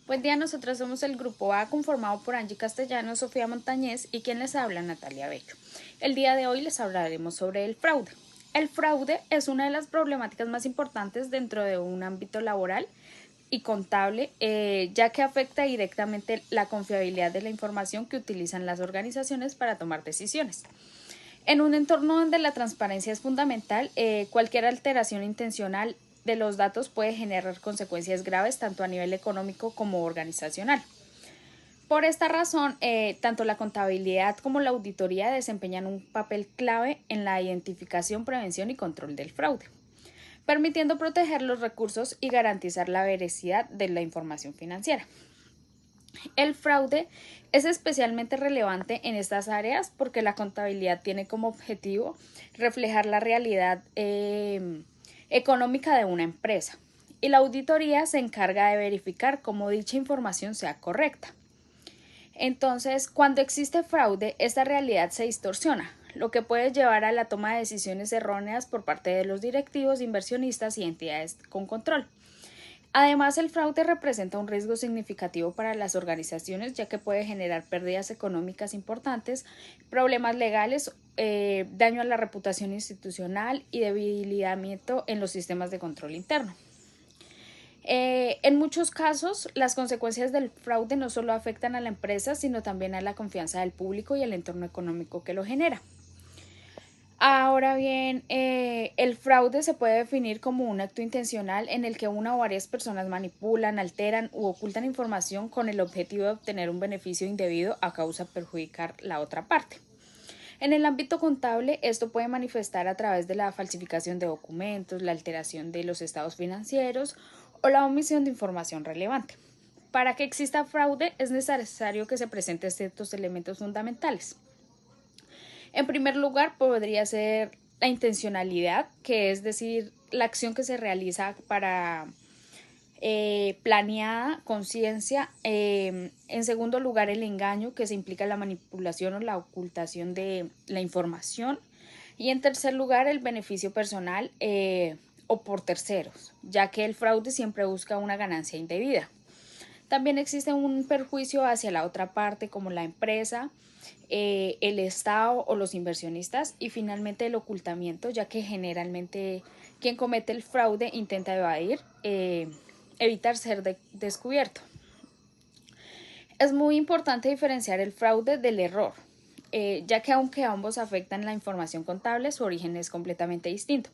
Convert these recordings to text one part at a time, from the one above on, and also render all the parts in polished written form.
Buen día, nosotros somos el Grupo A conformado por Angie Castellanos, Sofía Montañez y quien les habla, Natalia Bello. El día de hoy les hablaremos sobre el fraude. El fraude es una de las problemáticas más importantes dentro de un ámbito laboral y contable, ya que afecta directamente la confiabilidad de la información que utilizan las organizaciones para tomar decisiones. En un entorno donde la transparencia es fundamental, cualquier alteración intencional de los datos puede generar consecuencias graves tanto a nivel económico como organizacional. Por esta razón, tanto la contabilidad como la auditoría desempeñan un papel clave en la identificación, prevención y control del fraude, permitiendo proteger los recursos y garantizar la veracidad de la información financiera. El fraude es especialmente relevante en estas áreas porque la contabilidad tiene como objetivo reflejar la realidad económica de una empresa y la auditoría se encarga de verificar cómo dicha información sea correcta. Entonces, cuando existe fraude, esta realidad se distorsiona, lo que puede llevar a la toma de decisiones erróneas por parte de los directivos, inversionistas y entidades con control. Además, el fraude representa un riesgo significativo para las organizaciones, ya que puede generar pérdidas económicas importantes, problemas legales, daño a la reputación institucional y debilitamiento en los sistemas de control interno. En muchos casos, las consecuencias del fraude no solo afectan a la empresa, sino también a la confianza del público y el entorno económico que lo genera. Ahora bien, el fraude se puede definir como un acto intencional en el que una o varias personas manipulan, alteran u ocultan información con el objetivo de obtener un beneficio indebido a causa de perjudicar la otra parte. En el ámbito contable, esto puede manifestar a través de la falsificación de documentos, la alteración de los estados financieros o la omisión de información relevante. Para que exista fraude es necesario que se presenten ciertos elementos fundamentales. En primer lugar, podría ser la intencionalidad, que es decir, la acción que se realiza para planeada, conciencia. En segundo lugar, el engaño, que se implica la manipulación o la ocultación de la información. Y en tercer lugar, el beneficio personal o por terceros, ya que el fraude siempre busca una ganancia indebida. También existe un perjuicio hacia la otra parte, como la empresa, el Estado o los inversionistas, y finalmente el ocultamiento, ya que generalmente quien comete el fraude intenta evitar ser descubierto. Es muy importante diferenciar el fraude del error, ya que aunque ambos afectan la información contable, su origen es completamente distinto.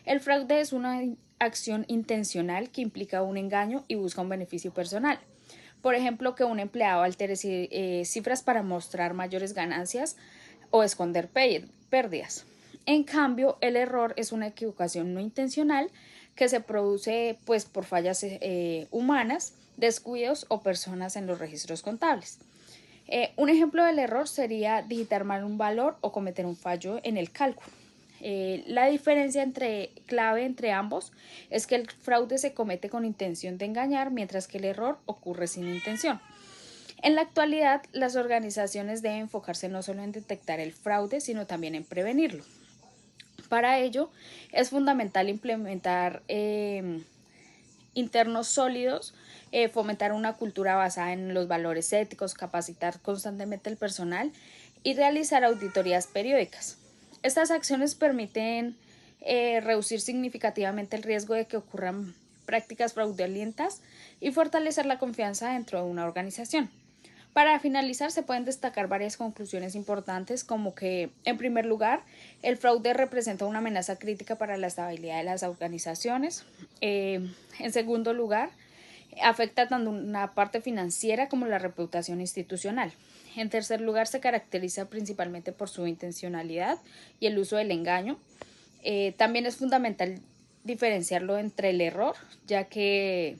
El fraude es una acción intencional que implica un engaño y busca un beneficio personal. Por ejemplo, que un empleado altere cifras para mostrar mayores ganancias o esconder pérdidas. En cambio, el error es una equivocación no intencional que se produce por fallas humanas, descuidos o personas en los registros contables. Un ejemplo del error sería digitar mal un valor o cometer un fallo en el cálculo. La diferencia clave entre ambos es que el fraude se comete con intención de engañar, mientras que el error ocurre sin intención. En la actualidad, las organizaciones deben enfocarse no solo en detectar el fraude, sino también en prevenirlo. Para ello, es fundamental implementar internos sólidos, fomentar una cultura basada en los valores éticos, capacitar constantemente el personal y realizar auditorías periódicas. Estas acciones permiten reducir significativamente el riesgo de que ocurran prácticas fraudulentas y fortalecer la confianza dentro de una organización. Para finalizar, se pueden destacar varias conclusiones importantes, como que, en primer lugar, el fraude representa una amenaza crítica para la estabilidad de las organizaciones. En segundo lugar, afecta tanto una parte financiera como la reputación institucional. En tercer lugar, se caracteriza principalmente por su intencionalidad y el uso del engaño. También es fundamental diferenciarlo entre el error, ya que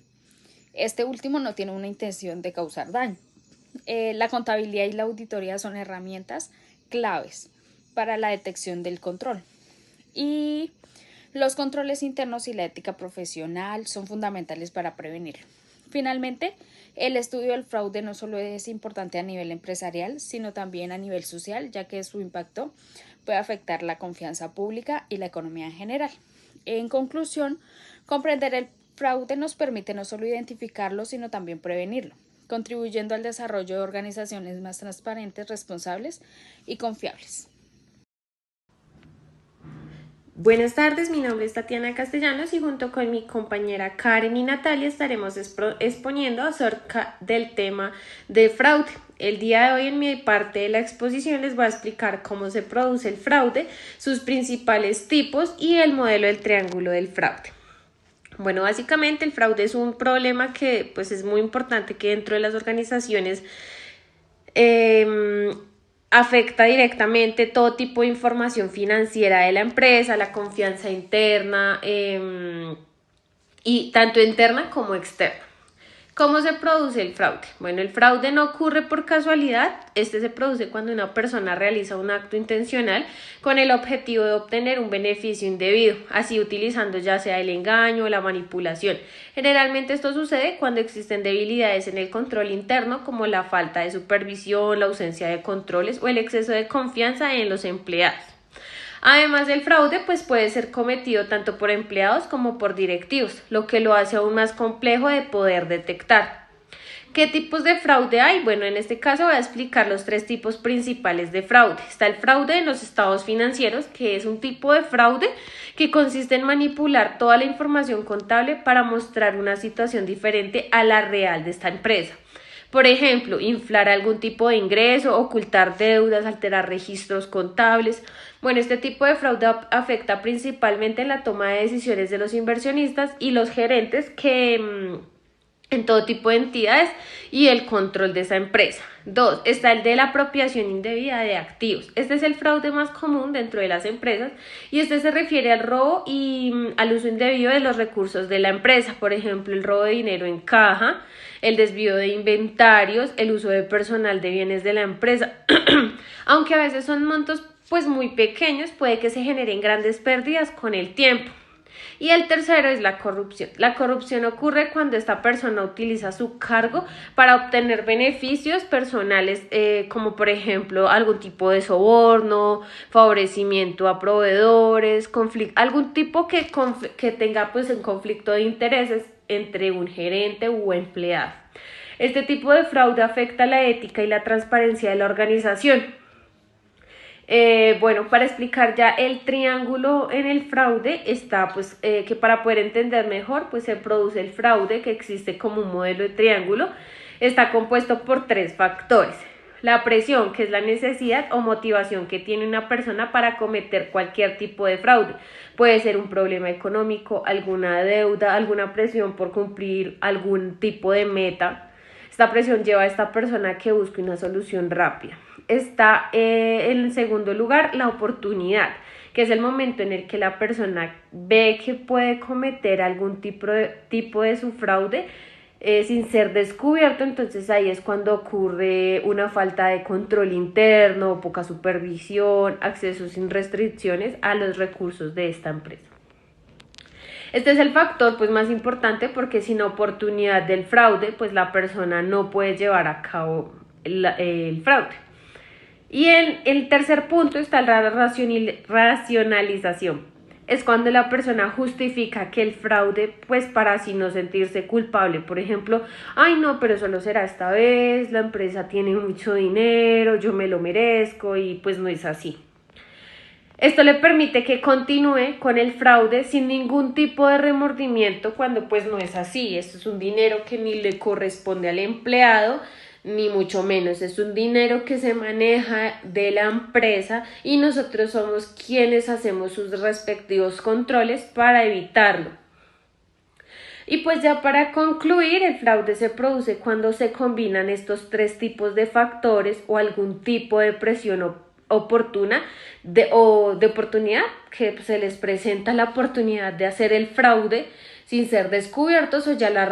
este último no tiene una intención de causar daño. La contabilidad y la auditoría son herramientas claves para la detección del control. Y los controles internos y la ética profesional son fundamentales para prevenirlo. Finalmente, el estudio del fraude no solo es importante a nivel empresarial, sino también a nivel social, ya que su impacto puede afectar la confianza pública y la economía en general. En conclusión, comprender fraude nos permite no solo identificarlo, sino también prevenirlo, contribuyendo al desarrollo de organizaciones más transparentes, responsables y confiables. Buenas tardes, mi nombre es Tatiana Castellanos y junto con mi compañera Karen y Natalia estaremos exponiendo acerca del tema de fraude. El día de hoy en mi parte de la exposición les voy a explicar cómo se produce el fraude, sus principales tipos y el modelo del triángulo del fraude. Bueno, básicamente el fraude es un problema que pues es muy importante que dentro de las organizaciones afecta directamente todo tipo de información financiera de la empresa, la confianza interna y tanto interna como externa. ¿Cómo se produce el fraude? Bueno, el fraude no ocurre por casualidad, este se produce cuando una persona realiza un acto intencional con el objetivo de obtener un beneficio indebido, así utilizando ya sea el engaño o la manipulación. Generalmente esto sucede cuando existen debilidades en el control interno como la falta de supervisión, la ausencia de controles o el exceso de confianza en los empleados. Además del fraude, pues puede ser cometido tanto por empleados como por directivos, lo que lo hace aún más complejo de poder detectar. ¿Qué tipos de fraude hay? Bueno, en este caso voy a explicar los tres tipos principales de fraude. Está el fraude en los estados financieros, que es un tipo de fraude que consiste en manipular toda la información contable para mostrar una situación diferente a la real de esta empresa. Por ejemplo, inflar algún tipo de ingreso, ocultar deudas, alterar registros contables. Bueno, este tipo de fraude afecta principalmente en la toma de decisiones de los inversionistas y los gerentes en todo tipo de entidades y el control de esa empresa. 2. Está el de la apropiación indebida de activos. Este es el fraude más común dentro de las empresas y este se refiere al robo y al uso indebido de los recursos de la empresa. Por ejemplo, el robo de dinero en caja, el desvío de inventarios, el uso de personal de bienes de la empresa. Aunque a veces son montos pues muy pequeños, puede que se generen grandes pérdidas con el tiempo. Y el tercero es la corrupción. La corrupción ocurre cuando esta persona utiliza su cargo para obtener beneficios personales, como por ejemplo algún tipo de soborno, favorecimiento a proveedores, algún tipo que tenga pues un conflicto de intereses entre un gerente u empleado. Este tipo de fraude afecta la ética y la transparencia de la organización. Bueno, para explicar ya el triángulo en el fraude está pues que para poder entender mejor pues se produce el fraude que existe como un modelo de triángulo. Está compuesto por tres factores. La presión, que es la necesidad o motivación que tiene una persona para cometer cualquier tipo de fraude. Puede ser un problema económico, alguna deuda, alguna presión por cumplir algún tipo de meta. Esta presión lleva a esta persona a que busque una solución rápida. Está en segundo lugar la oportunidad, que es el momento en el que la persona ve que puede cometer algún tipo de su fraude sin ser descubierto. Entonces ahí es cuando ocurre una falta de control interno, poca supervisión, acceso sin restricciones a los recursos de esta empresa. Este es el factor pues más importante porque sin oportunidad del fraude pues la persona no puede llevar a cabo el fraude. Y en el tercer punto está la racionalización. Es cuando la persona justifica que el fraude, pues para así no sentirse culpable. Por ejemplo, ay no, pero solo será esta vez, la empresa tiene mucho dinero, yo me lo merezco y pues no es así. Esto le permite que continúe con el fraude sin ningún tipo de remordimiento cuando pues no es así. Esto es un dinero que ni le corresponde al empleado, ni mucho menos. Es un dinero que se maneja de la empresa y nosotros somos quienes hacemos sus respectivos controles para evitarlo. Y pues ya para concluir, el fraude se produce cuando se combinan estos tres tipos de factores o algún tipo de presión oportuna o de oportunidad, que se les presenta la oportunidad de hacer el fraude sin ser descubiertos, o ya la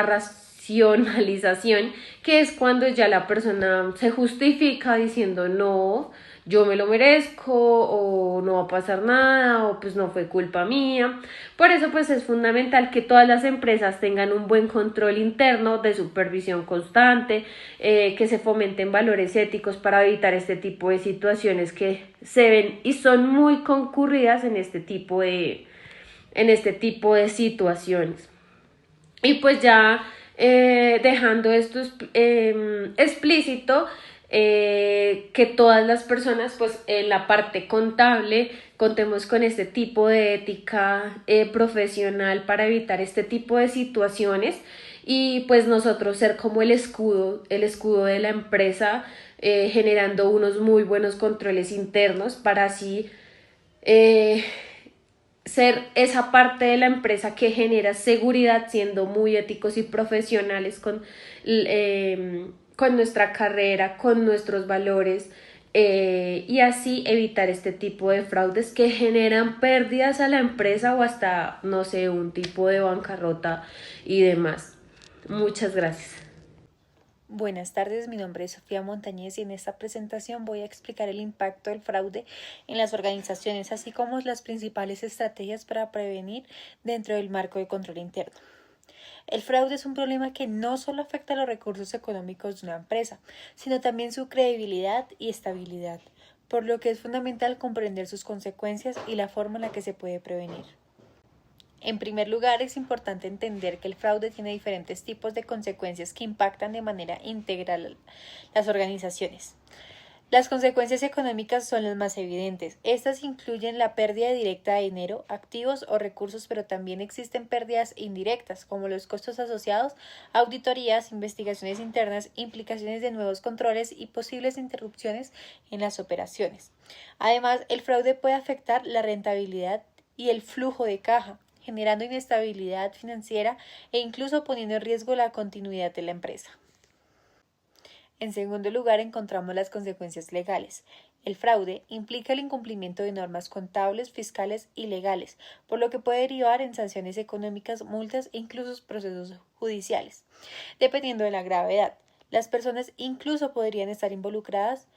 racionalización, que es cuando ya la persona se justifica diciendo no, yo me lo merezco o no va a pasar nada o pues no fue culpa mía. Por eso pues es fundamental que todas las empresas tengan un buen control interno de supervisión constante, que se fomenten valores éticos para evitar este tipo de situaciones que se ven y son muy concurridas en este tipo de situaciones. Y pues ya dejando esto explícito, que todas las personas pues en la parte contable contemos con este tipo de ética profesional para evitar este tipo de situaciones y pues nosotros ser como el escudo de la empresa, generando unos muy buenos controles internos para así eh, ser esa parte de la empresa que genera seguridad siendo muy éticos y profesionales con nuestra carrera, con nuestros valores, y así evitar este tipo de fraudes que generan pérdidas a la empresa o hasta, no sé, un tipo de bancarrota y demás. Muchas gracias. Buenas tardes, mi nombre es Sofía Montañez y en esta presentación voy a explicar el impacto del fraude en las organizaciones, así como las principales estrategias para prevenir dentro del marco de control interno. El fraude es un problema que no solo afecta a los recursos económicos de una empresa, sino también su credibilidad y estabilidad, por lo que es fundamental comprender sus consecuencias y la forma en la que se puede prevenir. En primer lugar, es importante entender que el fraude tiene diferentes tipos de consecuencias que impactan de manera integral las organizaciones. Las consecuencias económicas son las más evidentes. Estas incluyen la pérdida directa de dinero, activos o recursos, pero también existen pérdidas indirectas, como los costos asociados a auditorías, investigaciones internas, implicaciones de nuevos controles y posibles interrupciones en las operaciones. Además, el fraude puede afectar la rentabilidad y el flujo de caja, generando inestabilidad financiera e incluso poniendo en riesgo la continuidad de la empresa. En segundo lugar, encontramos las consecuencias legales. El fraude implica el incumplimiento de normas contables, fiscales y legales, por lo que puede derivar en sanciones económicas, multas e incluso procesos judiciales. Dependiendo de la gravedad, las personas incluso podrían estar involucradas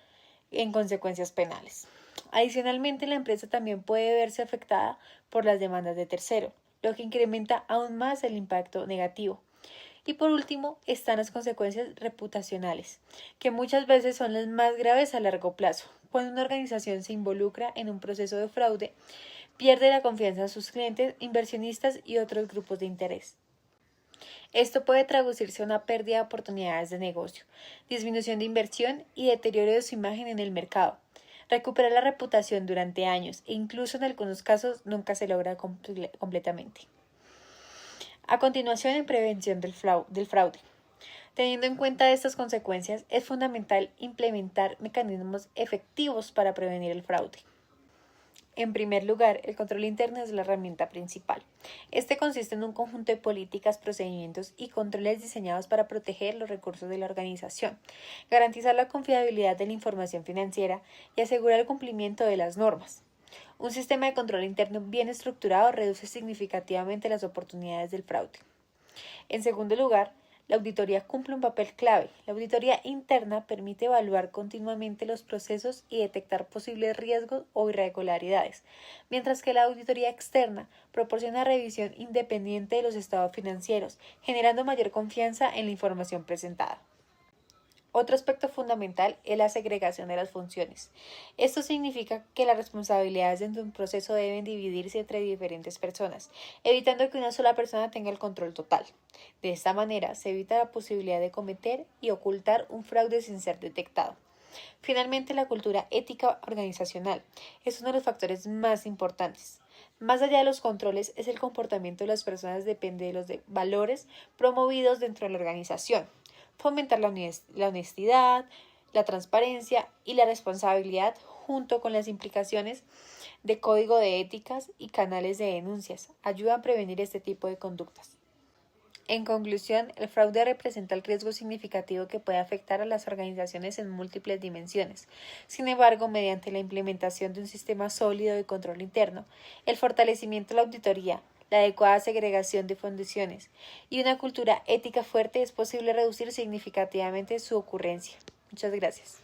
en consecuencias penales. Adicionalmente, la empresa también puede verse afectada por las demandas de tercero, lo que incrementa aún más el impacto negativo. Y por último, están las consecuencias reputacionales, que muchas veces son las más graves a largo plazo. Cuando una organización se involucra en un proceso de fraude, pierde la confianza de sus clientes, inversionistas y otros grupos de interés. Esto puede traducirse en una pérdida de oportunidades de negocio, disminución de inversión y deterioro de su imagen en el mercado. Recuperar la reputación durante años e incluso en algunos casos nunca se logra completamente. A continuación, en prevención del fraude. Teniendo en cuenta estas consecuencias, es fundamental implementar mecanismos efectivos para prevenir el fraude. En primer lugar, el control interno es la herramienta principal. Este consiste en un conjunto de políticas, procedimientos y controles diseñados para proteger los recursos de la organización, garantizar la confiabilidad de la información financiera y asegurar el cumplimiento de las normas. Un sistema de control interno bien estructurado reduce significativamente las oportunidades del fraude. En segundo lugar, la auditoría cumple un papel clave. La auditoría interna permite evaluar continuamente los procesos y detectar posibles riesgos o irregularidades, mientras que la auditoría externa proporciona revisión independiente de los estados financieros, generando mayor confianza en la información presentada. Otro aspecto fundamental es la segregación de las funciones. Esto significa que las responsabilidades dentro de un proceso deben dividirse entre diferentes personas, evitando que una sola persona tenga el control total. De esta manera se evita la posibilidad de cometer y ocultar un fraude sin ser detectado. Finalmente, la cultura ética organizacional es uno de los factores más importantes. Más allá de los controles, es el comportamiento de las personas depende de los valores promovidos dentro de la organización. Fomentar la honestidad, la transparencia y la responsabilidad junto con las implicaciones de código de éticas y canales de denuncias ayudan a prevenir este tipo de conductas. En conclusión, el fraude representa el riesgo significativo que puede afectar a las organizaciones en múltiples dimensiones. Sin embargo, mediante la implementación de un sistema sólido de control interno, el fortalecimiento de la auditoría, la adecuada segregación de funciones y una cultura ética fuerte es posible reducir significativamente su ocurrencia. Muchas gracias.